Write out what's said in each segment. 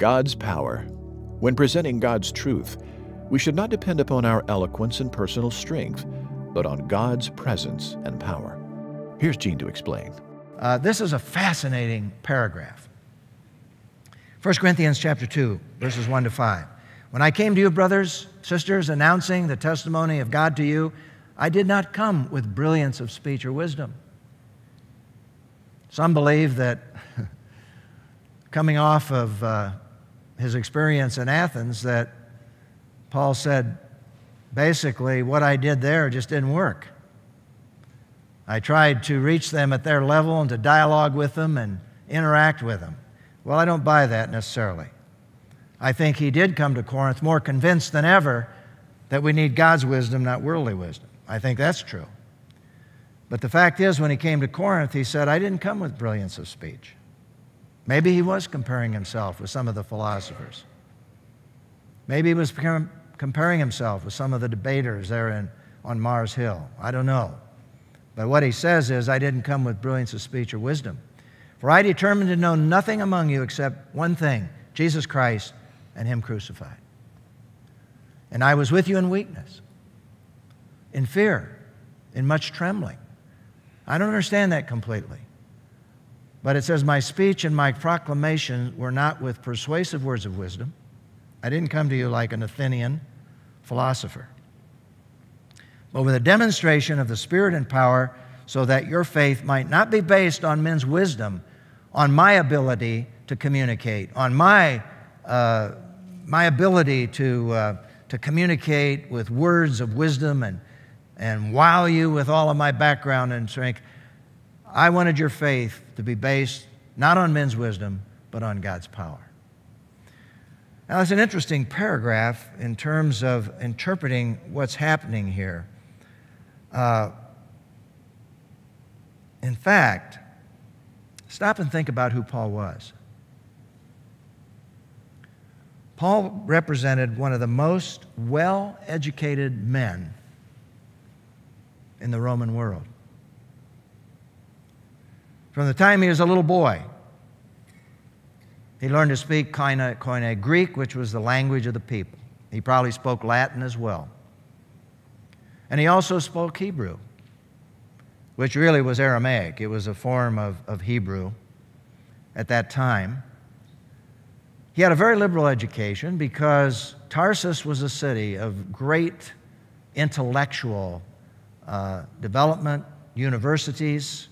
God's power. When presenting God's truth, we should not depend upon our eloquence and personal strength, but on God's presence and power. Here's Gene to explain. This is a fascinating paragraph. 1 Corinthians chapter 2, verses 1 to 5. When I came to you, brothers, sisters, announcing the testimony of God to you, I did not come with brilliance of speech or wisdom. Some believe that coming off of his experience in Athens, that Paul said, basically, what I did there just didn't work. I tried to reach them at their level and to dialogue with them and interact with them. Well, I don't buy that necessarily. I think he did come to Corinth more convinced than ever that we need God's wisdom, not worldly wisdom. I think that's true. But the fact is, when he came to Corinth, he said, I didn't come with brilliance of speech. Maybe he was comparing himself with some of the philosophers. Maybe he was comparing himself with some of the debaters there on Mars Hill. I don't know. But what he says is, I didn't come with brilliance of speech or wisdom. For I determined to know nothing among you except one thing, Jesus Christ and Him crucified. And I was with you in weakness, in fear, in much trembling. I don't understand that completely. But it says, my speech and my proclamation were not with persuasive words of wisdom. I didn't come to you like an Athenian philosopher, but with a demonstration of the Spirit and power, so that your faith might not be based on men's wisdom, on my ability to communicate, on my ability to communicate with words of wisdom and wow you with all of my background and strength. I wanted your faith to be based not on men's wisdom, but on God's power. Now, that's an interesting paragraph in terms of interpreting what's happening here. In fact, stop and think about who Paul was. Paul represented one of the most well-educated men in the Roman world. From the time he was a little boy, he learned to speak Koine Greek, which was the language of the people. He probably spoke Latin as well. And he also spoke Hebrew, which really was Aramaic. It was a form of Hebrew at that time. He had a very liberal education because Tarsus was a city of great intellectual development, universities.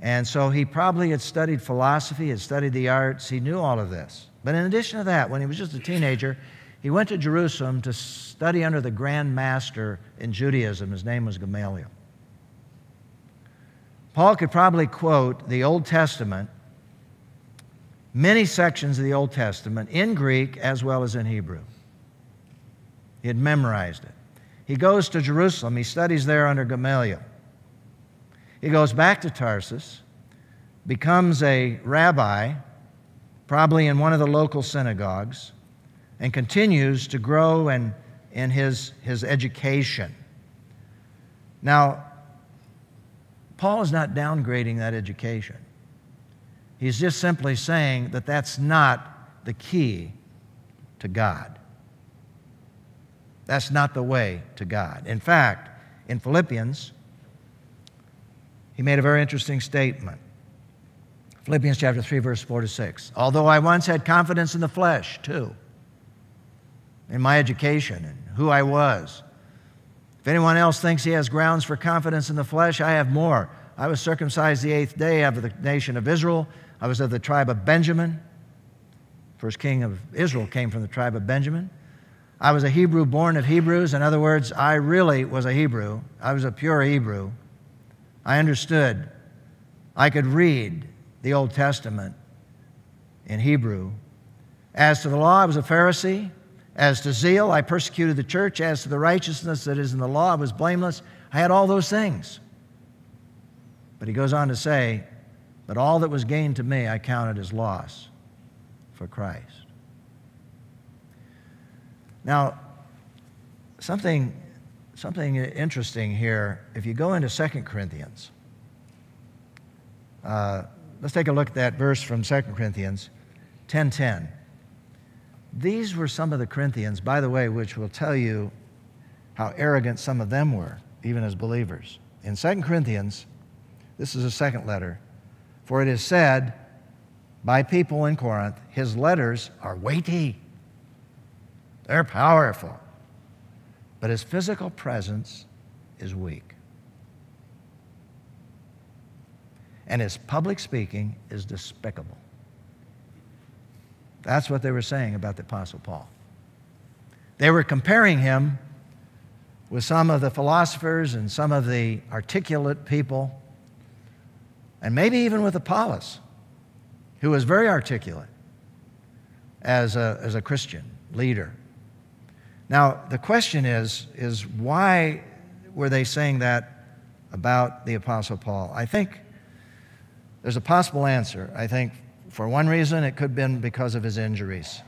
And so he probably had studied philosophy, had studied the arts. He knew all of this. But in addition to that, when he was just a teenager, he went to Jerusalem to study under the Grand Master in Judaism. His name was Gamaliel. Paul could probably quote the Old Testament, many sections of the Old Testament, in Greek as well as in Hebrew. He had memorized it. He goes to Jerusalem. He studies there under Gamaliel. He goes back to Tarsus, becomes a rabbi, probably in one of the local synagogues, and continues to grow in his education. Now, Paul is not downgrading that education. He's just simply saying that that's not the key to God. That's not the way to God. In fact, in Philippians, he made a very interesting statement. Philippians chapter 3, verse 4 to 6. Although I once had confidence in the flesh, too, in my education and who I was. If anyone else thinks he has grounds for confidence in the flesh, I have more. I was circumcised the 8th day of the nation of Israel. I was of the tribe of Benjamin. First king of Israel came from the tribe of Benjamin. I was a Hebrew born of Hebrews. In other words, I really was a Hebrew. I was a pure Hebrew. I understood. I could read the Old Testament in Hebrew. As to the law, I was a Pharisee. As to zeal, I persecuted the church. As to the righteousness that is in the law, I was blameless. I had all those things. But he goes on to say, but all that was gained to me, I counted as loss for Christ. Now, something interesting here, if you go into 2 Corinthians, let's take a look at that verse from 2 Corinthians 10:10. These were some of the Corinthians, by the way, which will tell you how arrogant some of them were, even as believers. In 2 Corinthians, this is a second letter, for it is said by people in Corinth, his letters are weighty, they're powerful, but his physical presence is weak. And his public speaking is despicable. That's what they were saying about the Apostle Paul. They were comparing him with some of the philosophers and some of the articulate people, and maybe even with Apollos, who was very articulate as a Christian leader. Now, the question is why were they saying that about the Apostle Paul? I think there's a possible answer. I think for one reason, it could have been because of his injuries.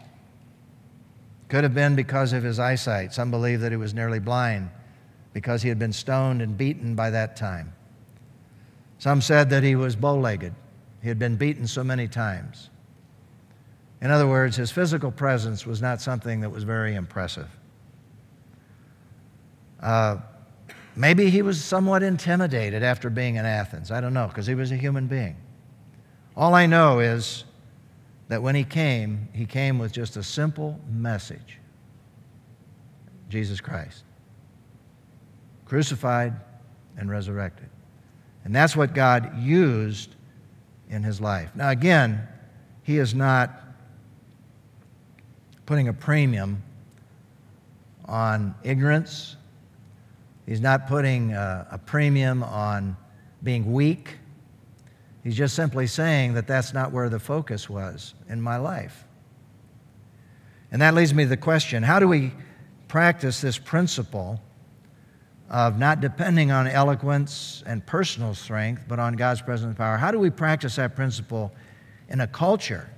Could have been because of his eyesight. Some believe that he was nearly blind because he had been stoned and beaten by that time. Some said that he was bow-legged. He had been beaten so many times. In other words, his physical presence was not something that was very impressive. Maybe he was somewhat intimidated after being in Athens. I don't know, because he was a human being. All I know is that when he came with just a simple message. Jesus Christ, crucified and resurrected. And that's what God used in his life. Now again, he is not putting a premium on ignorance. He's not putting a premium on being weak. He's just simply saying that that's not where the focus was in my life. And that leads me to the question, how do we practice this principle of not depending on eloquence and personal strength, but on God's presence and power? How do we practice that principle in a culture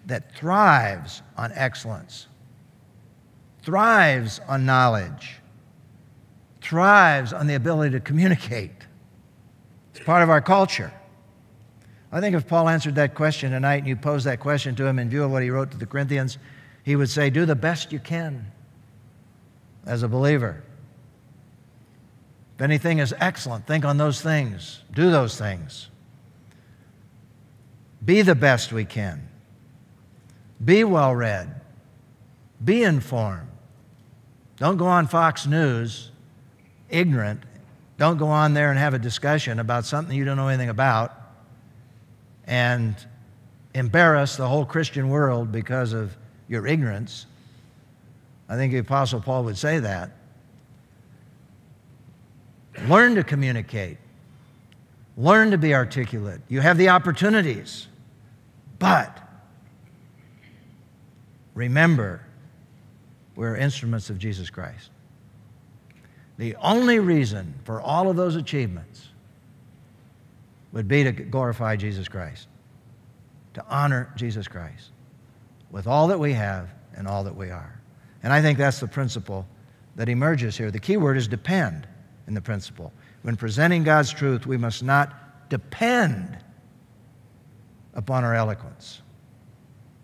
that thrives on excellence, thrives on knowledge, thrives on the ability to communicate? It's part of our culture. I think if Paul answered that question tonight and you posed that question to him in view of what he wrote to the Corinthians, he would say, do the best you can as a believer. If anything is excellent, think on those things. Do those things. Be the best we can. Be well-read. Be informed. Don't go on Fox News ignorant. Don't go on there and have a discussion about something you don't know anything about and embarrass the whole Christian world because of your ignorance. I think the Apostle Paul would say that. Learn to communicate. Learn to be articulate. You have the opportunities. But remember, we're instruments of Jesus Christ. The only reason for all of those achievements would be to glorify Jesus Christ, to honor Jesus Christ with all that we have and all that we are. And I think that's the principle that emerges here. The key word is depend in the principle. When presenting God's truth, we must not depend upon our eloquence,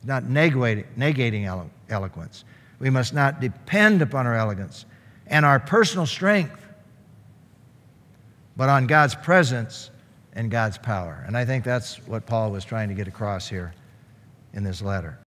not negating eloquence. We must not depend upon our eloquence and our personal strength, but on God's presence and God's power. And I think that's what Paul was trying to get across here in this letter.